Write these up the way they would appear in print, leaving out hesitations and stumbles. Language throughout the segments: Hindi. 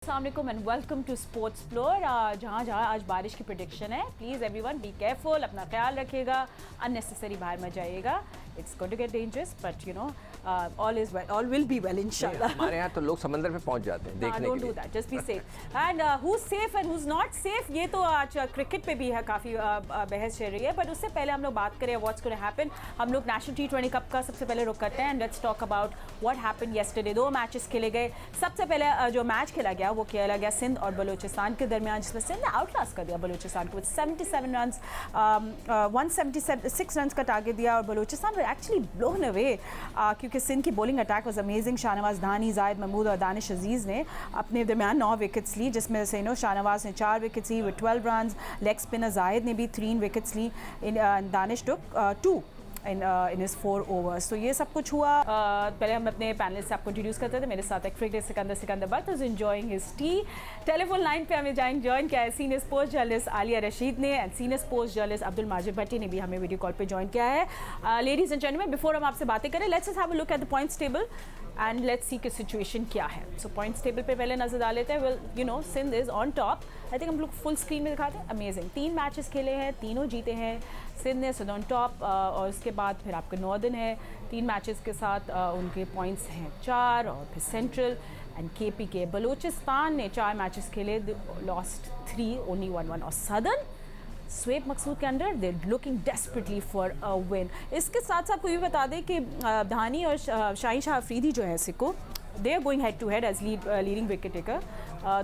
अस्सलाम वालेकुम and welcome to sports floor. जहाँ आज बारिश की प्रेडिक्शन है, प्लीज़ एवरीवन बी केयरफुल, अपना ख्याल रखिएगा, अननेसेसरी बाहर मत जाइएगा। It's going to get dangerous but you know all is well, all will be well इंशाल्लाह। हमारे यहाँ तो लोग समंदर पे पहुँच जाते हैं देखने के लिए। Don't do that, just be safe and who is safe and who is not safe, ये तो आज क्रिकेट पे भी है, काफ़ी बहस चल रही है। बट उससे पहले हम लोग बात करें व्हाट्स गोइंग टू हैपन। हम लोग नेशनल T20 कप का सबसे पहले रुख करते हैं and let's talk about what happened yesterday. 2 matches खेले गए। सबसे पहले जो मैच खेला गया वो खेला गया सिंध और बलूचिस्तान के दरमियान, जिसमें सिंध ने आउटक्लास कर दिया बलूचिस्तान को 77 रन्स, 176 रन्स का टारगेट दिया और Balochistan were actually blown away क्योंकि सिंध की bowling attack was amazing. Shahnawaz Dhani, Zahid Mahmood और दानिश अजीज़ ने अपने दरमियान 9 विकेट्स ली, जिसमें से शाहनवाज ने 4 विकेट्स ली with 12 runs. Leg spinner Zahid ने भी 3 विकेट्स ली, Danish took 2 in his 4 overs. तो ये सब कुछ हुआ। पहले हम अपने पैनल से आपको इंट्रोड्यूस करते थे। मेरे साथ एक cricket Sikandar but is enjoying his tea. Telephone line पे हमें ज्वाइन किया है senior sports journalist Aliya Rashid ने and senior sports journalist Abdul Majid Bhatti ने भी हमें वीडियो कॉल पे ज्वाइन किया है। लेडीज एंड जेंटलमैन, बिफोर हम आपसे बातें करें, let's just have a look at the points table and let's see कि सिचुएशन क्या है। सो पॉइंट्स टेबल पे पहले नजर डाल लेते हैं। Well you know Sindh is on top. I think हम लोग फुल स्क्रीन में दिखाते हैं। अमेजिंग, 3 मैचेस खेले हैं, तीनों जीते हैं सिंध ने, सिंध ऑन टॉप। और उसके बाद फिर आपका नॉर्दर्न है, 3 मैचेस के साथ उनके पॉइंट्स हैं 4, और फिर सेंट्रल एंड KPK। बलूचिस्तान ने 4 मैचेस खेले, लॉस्ट 3, ओनली 1-1। और सदर्न स्वेब मकसूद के under they looking desperately for a win. इसके साथ साथ आपको ये बता दें कि धानी और शाहीन शाह अफरीदी जो है Sikko, they are going head to head as leading wicket taker.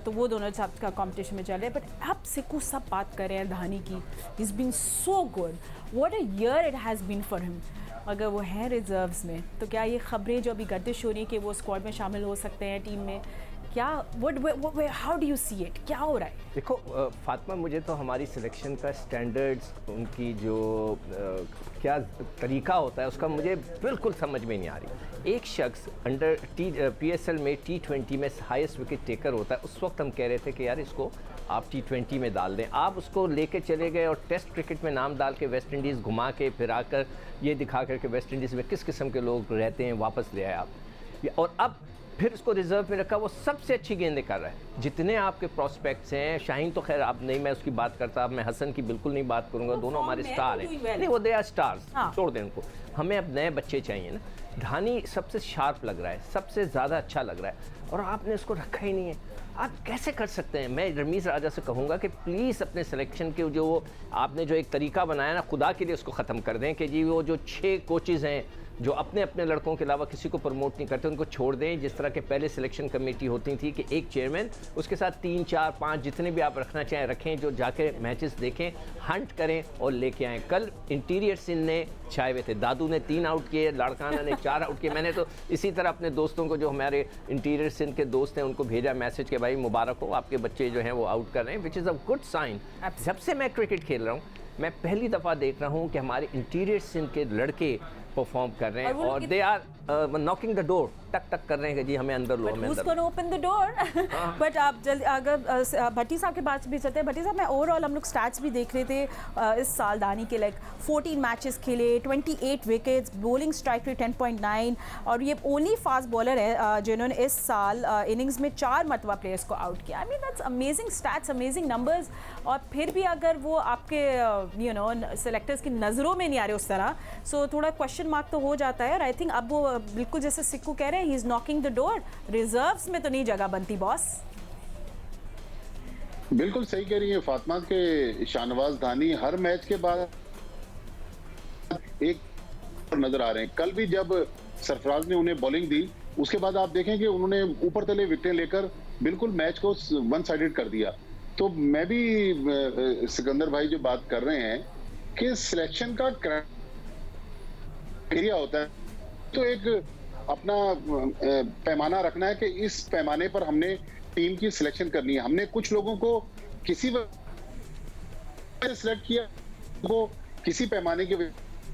तो वो दोनों साथ का कॉम्पिटिशन में चल रहे हैं। बट अब सिक्को सब बात कर रहे हैं धानी की, is been so good, what a year it has been for him. अगर वो हैं रिजर्व्स में तो क्या ये खबरें जो अभी गर्दिश हो रही हैं कि वो स्क्वाड में शामिल हो सकते हैं टीम में, क्या how do you see it, क्या हो रहा है? देखो फातिमा, मुझे तो हमारी सिलेक्शन का स्टैंडर्ड्स, उनकी जो क्या तरीका होता है उसका मुझे बिल्कुल समझ में नहीं आ रही। एक शख्स अंडर PSL में T20 में हाईएस्ट विकेट टेकर होता है। उस वक्त हम कह रहे थे कि यार इसको आप T20 में डाल दें। आप उसको लेके चले गए और टेस्ट क्रिकेट में नाम डाल के वेस्ट इंडीज़ घुमा के फिरा कर ये दिखा कर के वेस्ट इंडीज़ में किस किस्म के लोग रहते हैं वापस ले आए आप। और अब फिर उसको रिजर्व में रखा, वो सबसे अच्छी गेंदें कर रहा है। जितने आपके प्रोस्पेक्ट्स हैं, शाहीन तो खैर आप नहीं, मैं उसकी बात करता, अब मैं हसन की बिल्कुल नहीं बात करूंगा, दोनों हमारे स्टार हैं। नहीं, वो दे आर स्टार्स, छोड़ दें उनको। हमें अब नए बच्चे चाहिए ना। धानी सबसे शार्प लग रहा है, सबसे ज़्यादा अच्छा लग रहा है, और आपने उसको रखा ही नहीं है। आप कैसे कर सकते हैं? मैं रमीज़ राजा से कहूँगा कि प्लीज़ अपने सिलेक्शन के जो आपने जो एक तरीका बनाया ना, खुदा के लिए उसको ख़त्म कर दें कि जी वो जो 6 कोचेज़ हैं जो अपने अपने लड़कों के अलावा किसी को प्रमोट नहीं करते, उनको छोड़ दें। जिस तरह के पहले सिलेक्शन कमेटी होती थी कि एक चेयरमैन, उसके साथ 3, 4, 5 जितने भी आप रखना चाहें रखें, जो जाके मैचेस देखें, हंट करें और लेके आएँ। कल इंटीरियर सिंध ने छाए हुए थे, दादू ने 3 आउट किए, लाड़काना ने 4 आउट किए। मैंने तो इसी तरह अपने दोस्तों को, जो हमारे इंटीरियर सिंध के दोस्त हैं, उनको भेजा मैसेज कि भाई मुबारक हो, आपके बच्चे जो हैं वो आउट कर रहे हैं, which is a good sign. जब से मैं क्रिकेट खेल रहा हूँ, मैं पहली दफ़ा देख रहा हूँ कि हमारे इंटीरियर सिंध के लड़के परफॉर्म कर रहे हैं और they are knocking the door, टक टक कर रहे हैं कि जी हमें अंदर लो, हमें अंदर ओपन द डोर। बट आप जल्दी अगर भट्टी साहब के पास भी चलते हैं, भट्टी साहब, मैं ओवरऑल हम लोग स्टैट्स भी देख रहे थे इस साल धानी के, लाइक 14 मैचेस खेले, 28 विकेट्स, बॉलिंग स्ट्राइक रेट 10.9, और ये ओनली फास्ट बॉलर है जिन्होंने इस साल इनिंग्स में 4 मरतबा प्लेयर्स को आउट किया। I mean that's amazing stats, amazing numbers. और फिर भी अगर वो आपके यू नो सेलेक्टर्स की नज़रों में नहीं आ रहे उस तरह, सो थोड़ा क्वेश्चन मार्क तो हो जाता है। और आई थिंक अब वो बिल्कुल जैसे सिक्कू कह रहे हैं, he is knocking the door, reserves में तो नहीं जगह बनती बॉस। बिल्कुल सही कह रही है फातिमा के शाहनवाज धानी हर मैच के बाद एक नजर आ रहे हैं। कल भी जब सरफराज ने उन्हें बॉलिंग दी, उसके बाद आप देखें कि उन्होंने ऊपर तले विकेटें लेकर बिल्कुल मैच को वन साइडेड कर दिया। तो मैं भी सिकंदर भाई जो बात कर रहे हैं कि सिलेक्शन का क्राइटेरिया होता है, तो एक अपना पैमाना रखना है कि इस पैमाने पर हमने टीम की सिलेक्शन करनी है। हमने कुछ लोगों को किसी वजह से सिलेक्ट किया, को किसी पैमाने के वजह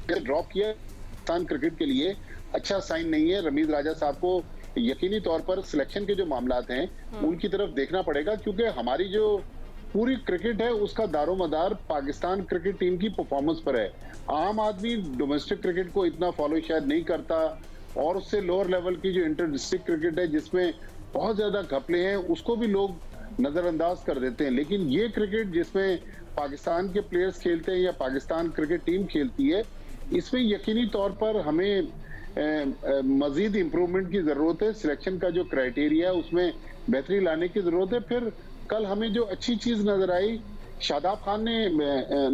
से ड्रॉप किया, पाकिस्तान क्रिकेट के लिए अच्छा साइन नहीं है। रमीज राजा साहब को यकीनी तौर पर सिलेक्शन के जो मामलात हैं उनकी तरफ देखना पड़ेगा, क्योंकि हमारी जो पूरी क्रिकेट है उसका दारोमदार पाकिस्तान क्रिकेट टीम की परफॉर्मेंस पर है। आम आदमी डोमेस्टिक क्रिकेट को इतना फॉलो शायद नहीं करता, और उससे लोअर लेवल की जो इंटर डिस्ट्रिक्ट क्रिकेट है जिसमें बहुत ज्यादा घपले हैं उसको भी लोग नजरअंदाज कर देते हैं। लेकिन ये क्रिकेट जिसमें पाकिस्तान के प्लेयर्स खेलते हैं या पाकिस्तान क्रिकेट टीम खेलती है, इसमें यकीनी तौर पर हमें मजीद इम्प्रूवमेंट की जरूरत है। सिलेक्शन का जो क्राइटेरिया है उसमें बेहतरी लाने की जरूरत है। फिर कल हमें जो अच्छी चीज नजर आई, शादाब खान ने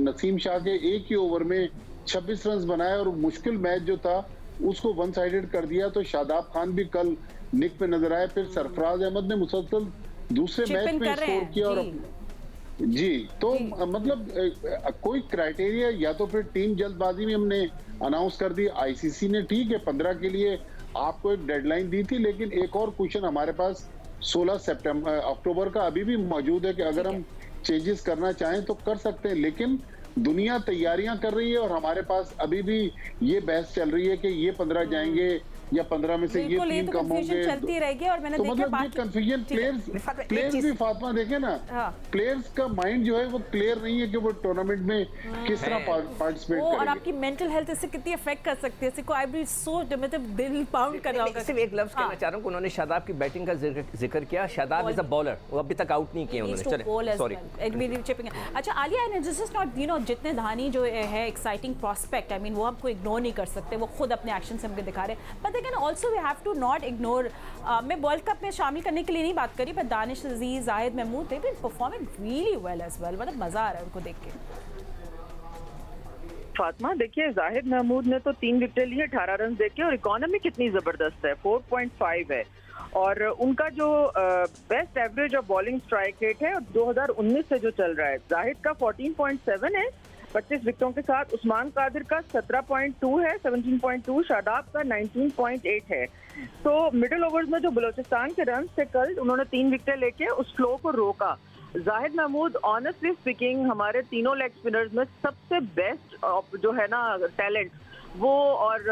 नसीम शाह के एक ही ओवर में 26 रन बनाए और मुश्किल मैच जो था उसको वन साइडेड कर दिया। तो शादाब खान भी कल निक पे नजर आए। फिर सरफराज अहमद ने मुसलसल दूसरे मैच में स्कोर किया और जी तो मतलब कोई क्राइटेरिया या तो फिर टीम जल्दबाजी में हमने अनाउंस कर दी। आईसीसी ने ठीक है 15 के लिए आपको एक डेडलाइन दी थी, लेकिन एक और क्वेश्चन हमारे पास 16 अक्टूबर का अभी भी मौजूद है कि अगर हम चेंजेस करना चाहें तो कर सकते हैं। लेकिन दुनिया तैयारियां कर रही है और हमारे पास अभी भी ये बहस चल रही है कि ये 15 जाएंगे या 15 में से ये 3 कम होंगे। चलती रहेगी और मैंने तो देखा मतलब ये कंफ्यूजन प्लेयर्स भी फातिमा देखे ना, प्लेयर्स का माइंड जो है वो क्लियर नहीं है कि वो टूर्नामेंट में किस तरह पार्टिसिपेट करेंगे। और आपकी मेंटल हेल्थ इससे कितनी अफेक्ट कर सकती है। इसको आई बी सो मतलब दिल पाउंड कर रहा होगा। सिर्फ एक लफ्ज कहना चाह रहा हूं कि उन्होंने शादाब की बैटिंग का जिक्र किया। शादाब इज अ बॉलर, वो अभी तक आउट नहीं किए उन्होंने। चलिए सॉरी अच्छा Alia, and this is not you know जितने धानी जो है एक्साइटिंग प्रोस्पेक्ट, आई मीन वो हमको इग्नोर नहीं कर सकते, वो खुद अपने एक्शन से हमको दिखा रहे हैं। But then also we have to not ignore, मैं वर्ल्ड कप में शामिल करने के लिए नहीं बात करी, but Danish Aziz, Zahid Mahmood, they been performing really well as well. मतलब मजा आ रहा है उनको देख के। फातिमा देखिए, जाहिद महमूद ने तो 3 विकेट लिए 18 रन देके, और इकोनॉमी कितनी जबरदस्त है, 4.5 है। और उनका जो best average of bowling strike rate है 2019 से जो चल रहा है, जाहिद का 14.7 है 25 विकेटों के साथ, उस्मान कादिर का 17.2 है 17.2, शादाब का 19.8 है। तो मिडिल ओवर्स में जो बलोचिस्तान के रन थे कल, उन्होंने 3 विकेट लेके उस फ्लो को रोका। जाहिद महमूद ऑनेस्टली स्पीकिंग हमारे तीनों लेग स्पिनर्स में सबसे बेस्ट जो है ना टैलेंट वो, और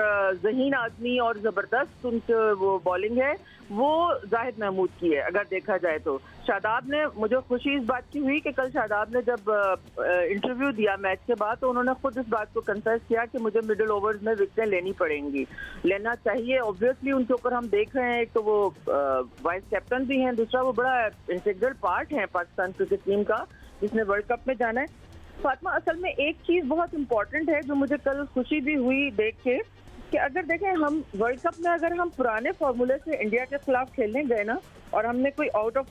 ज़हीन आदमी और ज़बरदस्त उनकी वो बॉलिंग है, वो जाहिद महमूद की है अगर देखा जाए तो। शादाब ने, मुझे खुशी इस बात की हुई कि कल शादाब ने जब इंटरव्यू दिया मैच के बाद, तो उन्होंने खुद इस बात को कन्फेस किया कि मुझे मिडिल ओवर्स में विकेटें लेनी पड़ेंगी, लेना चाहिए। ऑब्वियसली उनके ऊपर हम देख रहे हैं, एक तो वो वाइस कैप्टन भी हैं, दूसरा वो बड़ा इंटीग्रल पार्ट है पाकिस्तान क्रिकेट टीम का जिसने वर्ल्ड कप में जाना है। फातिमा, असल में एक चीज़ बहुत इम्पोर्टेंट है जो मुझे कल खुशी भी हुई देख के, कि अगर देखें हम वर्ल्ड कप में अगर हम पुराने फार्मूले से इंडिया के खिलाफ खेलने गए ना, और हमने कोई आउट ऑफ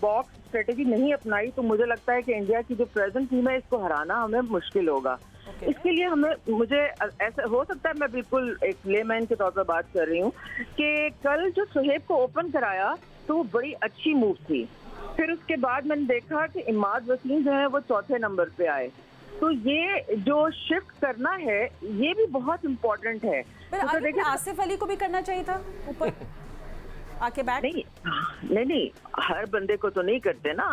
बॉक्स स्ट्रेटेजी नहीं अपनाई, तो मुझे लगता है कि इंडिया की जो प्रेजेंट टीम है इसको हराना हमें मुश्किल होगा। इसके लिए मुझे ऐसा हो सकता है, मैं बिल्कुल एक लेमैन के तौर पर बात कर रही हूँ, कि कल जो सुहेब को ओपन कराया तो वो बड़ी अच्छी मूव थी। फिर उसके बाद मैंने देखा कि इमाद वसीम जो है वो 4थे नंबर पे आए, तो ये जो शिफ्ट करना है ये भी बहुत इम्पोर्टेंट है। तो देखिए आसिफ अली को भी करना चाहिए था ऊपर आके बैट। नहीं, हर बंदे को तो नहीं करते ना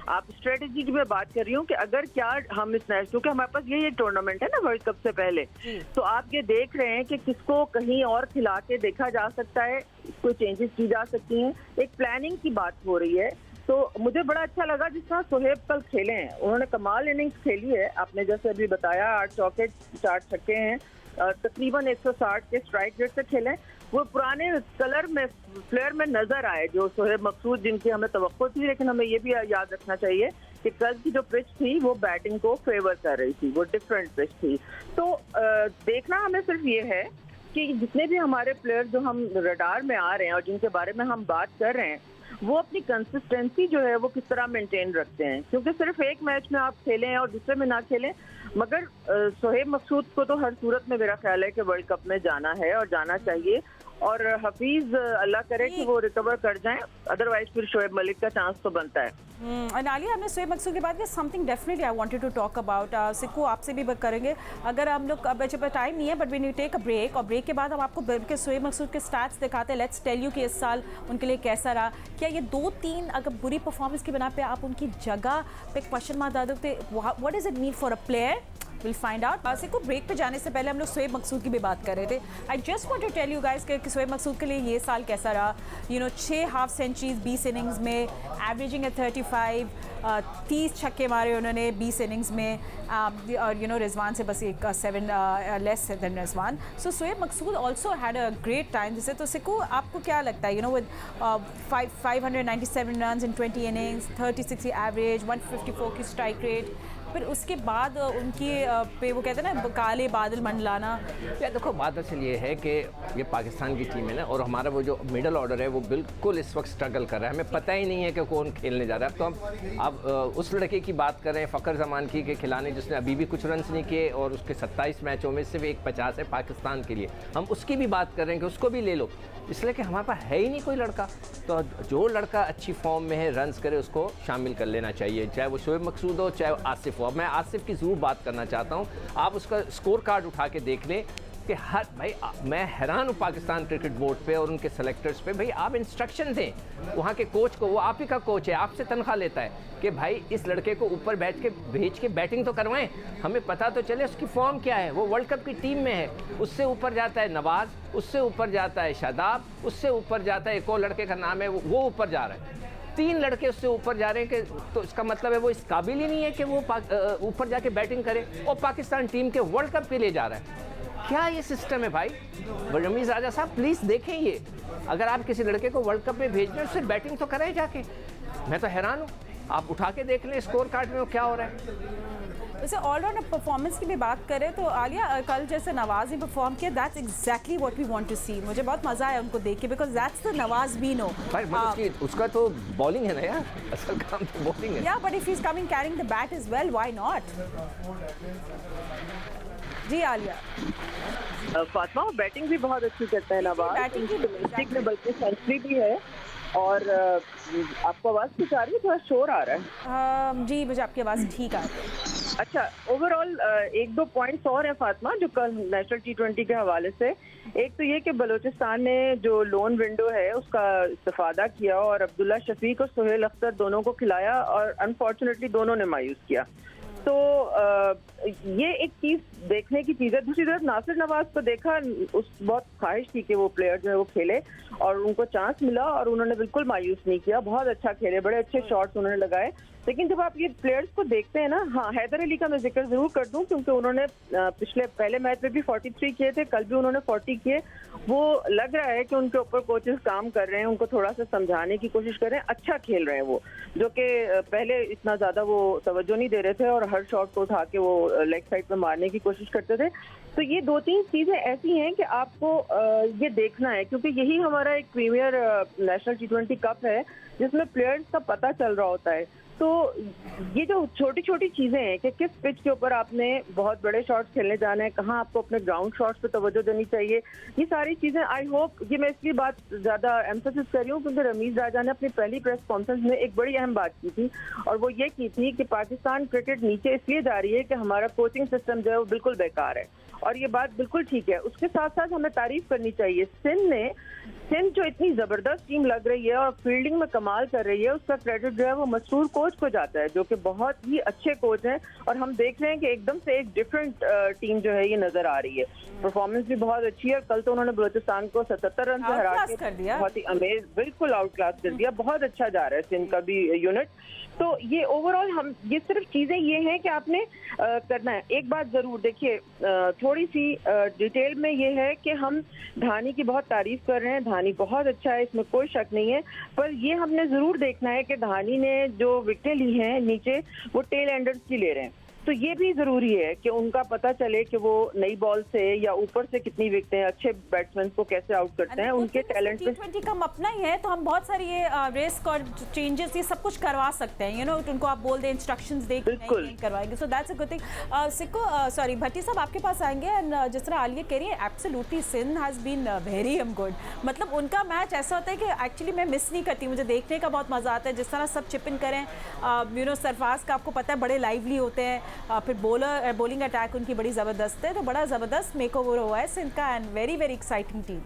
आप स्ट्रेटेजी की मैं बात कर रही हूँ कि अगर क्या हम इस मैच, क्योंकि हमारे पास ये टूर्नामेंट है ना वर्ल्ड कप से पहले, तो आप ये देख रहे हैं कि किसको कहीं और खिला के देखा जा सकता है, कोई चेंजेस की जा सकती हैं, एक प्लानिंग की बात हो रही है। तो मुझे बड़ा अच्छा लगा जिस तरह सोहेब कल खेले हैं, उन्होंने कमाल इनिंग्स खेली है। आपने जैसे अभी बताया 8 चौके 4 छक्के हैं, तकरीबन 160 के स्ट्राइक रेट से खेले। वो पुराने कलर में फ्लेयर में नजर आए जो सोहेब मकसूद, जिनकी हमें तवक्को थी, लेकिन हमें ये भी याद रखना चाहिए कि कल की जो पिच थी वो बैटिंग को फेवर कर रही थी, वो डिफरेंट पिच थी। तो देखना हमें सिर्फ ये है कि जितने भी हमारे प्लेयर जो हम रडार में आ रहे हैं और जिनके बारे में हम बात कर रहे हैं, वो अपनी कंसिस्टेंसी जो है वो किस तरह मेंटेन रखते हैं। क्योंकि सिर्फ एक मैच में आप खेलें और दूसरे में ना खेलें, मगर सोहेब मकसूद को तो हर सूरत में मेरा ख्याल है कि वर्ल्ड कप में जाना है और जाना चाहिए। और हफीज अल्लाह करे कि वो रिकवर कर जाएं, अदरवाइज फिर शोएब मलिक का चांस तो बनता है। नालिया, हमने शोएब मकसूद की बात की, something definitely I wanted to talk about. Sikku आपसे भी बात करेंगे, अगर हम लोग अब टाइम नहीं है, but we need take a break, और ब्रेक के बाद हम आपको शोएब मकसूद के स्टैट्स दिखाते हैं। लेट्स टेल यू कि इस साल उनके लिए कैसा रहा। क्या ये 2-3 अगर बुरी परफॉर्मेंस की बना पे आप उनकी जगह पे क्वेश्चन मार्क डाल देते, what does it mean for a player? Will find out. Sikku, break पे जाने से पहले हम लोग शोएब मकसूद की भी बात कर रहे थे। I just want to tell you guys कि शोएब मकसूद के लिए ये साल कैसा रहा। 6 हाफ सेंचुरीज 20 इनिंग्स में, एवरेजिंग एट 35, 30 छक्के मारे उन्होंने 20 इनिंग्स में, और रिजवान से बस एक 7 less than Rizwan. So Shoaib Maqsood also had a great time. जैसे तो सिक्कू, आपको क्या लगता है विद 597 रन इन 20 इनिंग्स, 36 की एवरेज, 154 की स्ट्राइक रेट, फिर उसके बाद उनकी पे वो कहते हैं ना काले बादल मंडलाना. या देखो, बात असल ये है कि ये पाकिस्तान की टीम है ना, और हमारा वो जो मिडल ऑर्डर है वो बिल्कुल इस वक्त स्ट्रगल कर रहा है. हमें पता ही नहीं है कि कौन खेलने जा रहा है. तो हम अब उस लड़के की बात कर रहे हैं, फ़खर जमान की, के खिलाने जिसने अभी भी कुछ रन नहीं किए और उसके 27 मैचों में सिर्फ एक 50 है पाकिस्तान के लिए. हम उसकी भी बात कर रहे हैं कि उसको भी ले लो, इसलिए कि हमारे पास है ही नहीं कोई लड़का. तो जो लड़का अच्छी फॉर्म में है, रन्स करे, उसको शामिल कर लेना चाहिए, चाहे वो शोएब मकसूद हो चाहे वो आसिफ हो. अब मैं आसिफ की ज़रूर बात करना चाहता हूँ. आप उसका स्कोर कार्ड उठा के देख लें कि हर भाई, मैं हैरान हूँ पाकिस्तान क्रिकेट बोर्ड पे और उनके सेलेक्टर्स पे. भाई आप इंस्ट्रक्शन दें वहाँ के कोच को, वो आप ही का कोच है, आपसे तनख्वाह लेता है, कि भाई इस लड़के को ऊपर बैठ के भेज के बैटिंग तो करवाएं, हमें पता तो चले उसकी फॉर्म क्या है. वो वर्ल्ड कप की टीम में है. उससे ऊपर जाता है नवाज, उससे ऊपर जाता है शादाब, उससे ऊपर जाता है एक और लड़के का नाम है, वो ऊपर जा रहा है. 3 लड़के उससे ऊपर जा रहे हैं कि तो इसका मतलब है वो इस काबिल ही नहीं है कि वो ऊपर जाके बैटिंग करे. और पाकिस्तान टीम के वर्ल्ड कप के लिए जा रहा है. क्या ये सिस्टम है भाई? रमीज़ राजा साहब प्लीज़ देखें ये. अगर आप किसी लड़के को वर्ल्ड कप में भेज रहे हैं, उससे बैटिंग तो कराए जाके. मैं तो हैरान हूँ. आप उठा के देख लें स्कोर कार्ड में वो क्या हो रहा है. वैसे ऑलराउंड परफॉर्मेंस की भी बात करें तो आलिया, कल जैसे नवाज ने परफॉर्म किया, that's exactly what we want to see. मुझे बहुत मजा आया उनको देख के, because that's the Nawaz we know. भाई उसका तो बॉलिंग है ना यार, असल काम तो बॉलिंग है. या but if he is coming carrying the bat is well, why not. जी आलिया. फातिमा, बैटिंग भी बहुत अच्छी करता है नवाज. बैटिंग की डोमेस्टिक में बल्कि सेंचुरी भी है. और आपको आवाज़ कुछ आ रही है? थोड़ा शोर आ रहा है. जी मुझे आपकी आवाज़ ठीक आ रही है. अच्छा, ओवरऑल 1-2 पॉइंट्स और है फातिमा जो कल नेशनल T20 के हवाले से. एक तो ये कि बलूचिस्तान ने जो लोन विंडो है उसका इस्तेफादा किया और अब्दुल्ला शफीक और सुहेल अख्तर दोनों को खिलाया, और अनफॉर्चुनेटली दोनों ने मायूस किया. तो ये एक चीज देखने की चीज है. दूसरी तरफ नासिर नवाज को देखा, उस बहुत ख्वाहिश थी कि वो प्लेयर जो है वो खेले, और उनको चांस मिला और उन्होंने बिल्कुल मायूस नहीं किया. बहुत अच्छा खेले, बड़े अच्छे शॉट्स उन्होंने लगाए. लेकिन जब आप ये प्लेयर्स को देखते हैं ना, हाँ, हैदर अली का मैं जिक्र जरूर कर दूं क्योंकि उन्होंने पहले मैच में भी 43 किए थे, कल भी उन्होंने 40 किए. वो लग रहा है कि उनके ऊपर कोचेस काम कर रहे हैं, उनको थोड़ा सा समझाने की कोशिश कर रहे हैं. अच्छा खेल रहे हैं वो, जो कि पहले इतना ज्यादा वो तवज्जो नहीं दे रहे थे और हर शॉट को उठा के वो लेग साइड पे मारने की कोशिश करते थे. तो ये 2-3 चीजें ऐसी हैं कि आपको ये देखना है, क्योंकि यही हमारा एक प्रीमियर नेशनल T20 कप है जिसमें प्लेयर्स का पता चल रहा होता है. तो ये जो छोटी छोटी चीजें हैं कि किस पिच के ऊपर आपने बहुत बड़े शॉट्स खेलने जाना है, कहाँ आपको अपने ग्राउंड शॉट्स पे तवज्जो देनी चाहिए, ये सारी चीजें आई होप, ये मैं इसलिए बात ज्यादा एम्फेसिस कर रही हूँ क्योंकि रमीज राजा ने अपनी पहली प्रेस कॉन्फ्रेंस में एक बड़ी अहम बात की थी, और वो ये की थी कि पाकिस्तान क्रिकेट नीचे इसलिए जा रही है कि हमारा कोचिंग सिस्टम जो है वो बिल्कुल बेकार है. और ये बात बिल्कुल ठीक है. उसके साथ साथ हमें तारीफ करनी चाहिए सिंध जो इतनी जबरदस्त टीम लग रही है और फील्डिंग में कमाल कर रही है, उसका क्रेडिट जो है वो मशहूर कोच को जाता है, जो कि बहुत ही अच्छे कोच हैं. और हम देख रहे हैं कि एकदम से एक डिफरेंट टीम जो है ये नजर आ रही है. परफॉर्मेंस भी बहुत अच्छी है. कल तो उन्होंने बलूचिस्तान को 77 रन से हरा के बहुत ही अमेज, बिल्कुल आउट क्लास कर दिया. बहुत अच्छा जा रहा है सिंध का भी यूनिट. तो ये ओवरऑल हम ये सिर्फ चीजें ये हैं कि आपने करना है. एक बात जरूर देखिए, थोड़ी सी डिटेल में ये है कि हम धानी की बहुत तारीफ कर रहे हैं. धानी बहुत अच्छा है, इसमें कोई शक नहीं है, पर ये हमने जरूर देखना है कि धानी ने जो विकेटें ली हैं नीचे वो टेल एंडर्स की ले रहे हैं. तो ये भी जरूरी है कि उनका पता चले कि वो नई बॉल से या ऊपर से कितनी विकेटें अच्छे बैट्समैन को कैसे आउट करते हैं. उनके टैलेंट पे T20 का अपना ही है, तो हम बहुत सारी ये रिस्क और चेंजेस ये सब कुछ करवा सकते हैं. उनको आप बोल दें, इंस्ट्रक्शंस दे के नहीं करवाएंगे. So that's a good thing. Sikko, sorry Bhatti sahab आपके पास आएंगे. एंड जिस तरह आलिया कह रही है, absolutely Sindh has been very good. मतलब उनका मैच ऐसा होता है कि एक्चुअली मैं मिस नहीं करती, मुझे देखने का बहुत मजा आता है. जिस तरह सब चिप इन करें, सरफराज का आपको पता है बड़े लाइवली होते हैं. फिर बॉलिंग अटैक उनकी बड़ी ज़बरदस्त है. तो बड़ा ज़बरदस्त मेकओवर हुआ है सिंध का, and very very exciting team.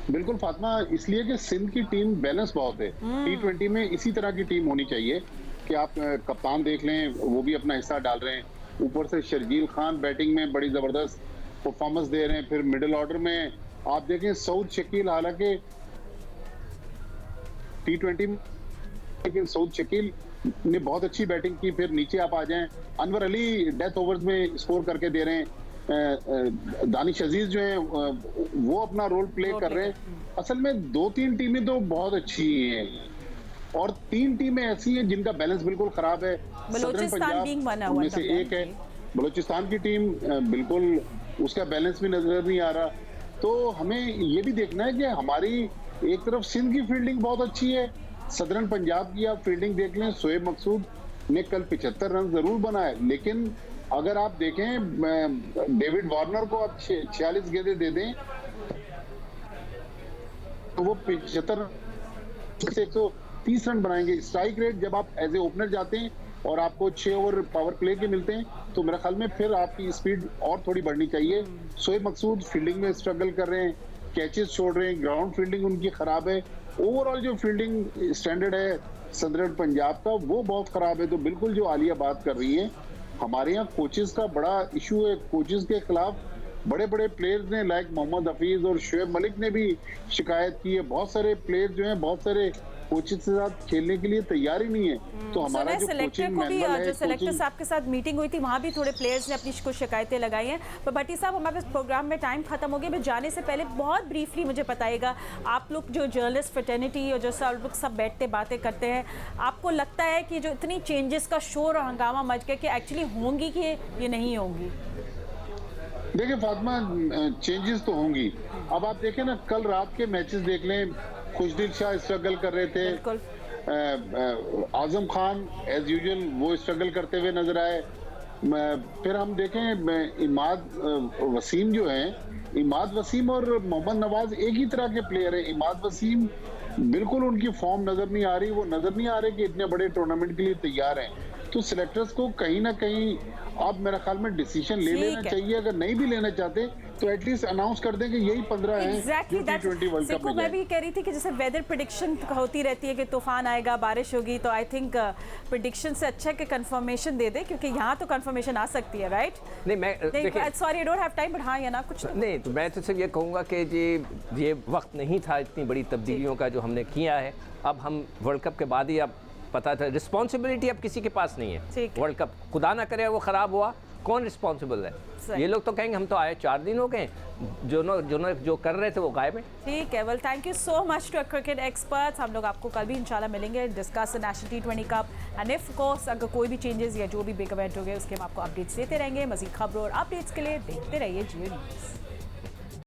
बिल्कुल फातिमा, इसलिए कि सिंध की टीम बैलेंस बहुत है. T20 में इसी तरह की टीम होनी चाहिए कि आप कप्तान देख लें, वो भी अपना हिस्सा डाल रहे हैं. ऊपर से शर्जील खान बैटिंग में बड़ी ज़बरदस्त परफॉर्मेंस दे रहे हैं. फिर मिडिल ऑर्डर में आप देखें सऊद शकील, हालांकि T20 में, लेकिन सऊद शकील ने बहुत अच्छी बैटिंग की। फिर नीचे आप आ जाएं, अनवर अली डेथ ओवर्स में स्कोर करके दे रहे हैं। दानिश अजीज जो है वो अपना रोल प्ले कर रहे हैं। असल में 2-3 टीमें तो बहुत अच्छी हैं और 3 टीमें ऐसी हैं जिनका बैलेंस बिल्कुल खराब है। बलूचिस्तान being one हुआ उनमें से था एक है। बलूचिस्तान की टीम बिल्कुल उसका बैलेंस भी नजर नहीं आ रहा। तो हमें ये भी देखना है कि हमारी एक तरफ सिंध की फील्डिंग बहुत अच्छी है, सदरन पंजाब की आप फील्डिंग देख लें, शोएब मकसूद ने कल 75 रन जरूर बनाए, लेकिन अगर आप देखें डेविड वार्नर को आप 46 गेंदें दे दें तो वो 75 से 130 रन बनाएंगे। स्ट्राइक रेट जब आप एज ए ओपनर जाते हैं और आपको 6 ओवर पावर प्ले के मिलते हैं तो मेरे ख्याल में फिर आपकी स्पीड और थोड़ी बढ़नी चाहिए। शोएब मकसूद फील्डिंग में स्ट्रगल कर रहे हैं, कैचेस छोड़ रहे हैं, ग्राउंड फील्डिंग उनकी खराब है। ओवरऑल जो फील्डिंग स्टैंडर्ड है सदरन पंजाब का वो बहुत खराब है। तो बिल्कुल जो आलिया बात कर रही है, हमारे यहाँ कोचेस का बड़ा इशू है। कोचेस के खिलाफ बड़े बड़े प्लेयर्स ने लाइक मोहम्मद हफीज और शोएब मलिक ने भी शिकायत की है। बहुत सारे प्लेयर्स जो हैं बहुत सारे कोचेस के साथ खेलने के लिए तैयार ही नहीं है। तो हमारा जो कोचिंग मैनुअल है, जो सिलेक्टर साहब के साथ मीटिंग हुई थी वहाँ भी थोड़े प्लेयर्स ने अपनी कुछ शिकायतें लगाई हैं। पर भट्टी साहब हमारे प्रोग्राम में टाइम खत्म हो गया, मैं जाने से पहले बहुत ब्रीफली मुझे बताइएगा, आप लोग जो जर्नलिस्ट फ्रेटर्निटी और जो लोग सब बैठते बातें करते हैं, आपको लगता है कि जो इतनी चेंजेस का शोर और हंगामा मच गया कि एक्चुअली होंगी कि ये नहीं होंगी? देखिए फातिमा, चेंजेस तो होंगी। अब आप देखें ना, कल रात के मैचेस देख लें, खुशदिल शाह स्ट्रगल कर रहे थे, आजम खान एज यूजुअल वो स्ट्रगल करते हुए नजर आए। फिर हम देखें इमाद वसीम जो हैं, इमाद वसीम और मोहम्मद नवाज एक ही तरह के प्लेयर हैं। इमाद वसीम बिल्कुल उनकी फॉर्म नजर नहीं आ रही, वो नजर नहीं आ रहे कि इतने बड़े टूर्नामेंट के लिए तैयार हैं। तो सिलेक्टर्स को कहीं ना कहीं अब मेरे ख्याल में डिसीजन ले लेना चाहिए। अगर नहीं भी लेना चाहते तो एटलीस्ट अनाउंस कर दें कि यही 15 हैं जो T20 वर्ल्ड कप में मैं भी कह रही थी कि जैसे वेदर प्रेडिक्शन होती रहती है कि तूफान आएगा, बारिश होगी, तो आई थिंक प्रेडिक्शन से अच्छा है कि कंफर्मेशन दे दे, क्योंकि यहाँ तो कंफर्मेशन आ सकती है, राइट? नहीं, मैं sorry I don't have time, but हाँ या ना कुछ नहीं, तो मैं तो सिर्फ ये कहूँगा कि ये वक्त नहीं था इतनी बड़ी तब्दीलियों का जो हमने किया है। अब हम वर्ल्ड कप के बाद ही अब पता था, रिस्पॉन्सिबिलिटी अब किसी के पास नहीं है। वर्ल्ड कप खुदा ना करे वो ख़राब हुआ, कौन रिस्पॉन्सिबल है? ये लोग तो कहेंगे हम तो आए 4 दिन हो गए, जो कर रहे थे वो गायब है। ठीक है, well thank you so much to cricket experts. हम लोग आपको कल भी इंशाल्लाह मिलेंगे, discuss National T20 Cup and of course अगर कोई भी चेंजेस या जो भी बिग इवेंट हो गए उसके हम आपको अपडेट्स देते रहेंगे। मज़ीद खबरों और अपडेट्स के लिए देखते रहिए जियो न्यूज़।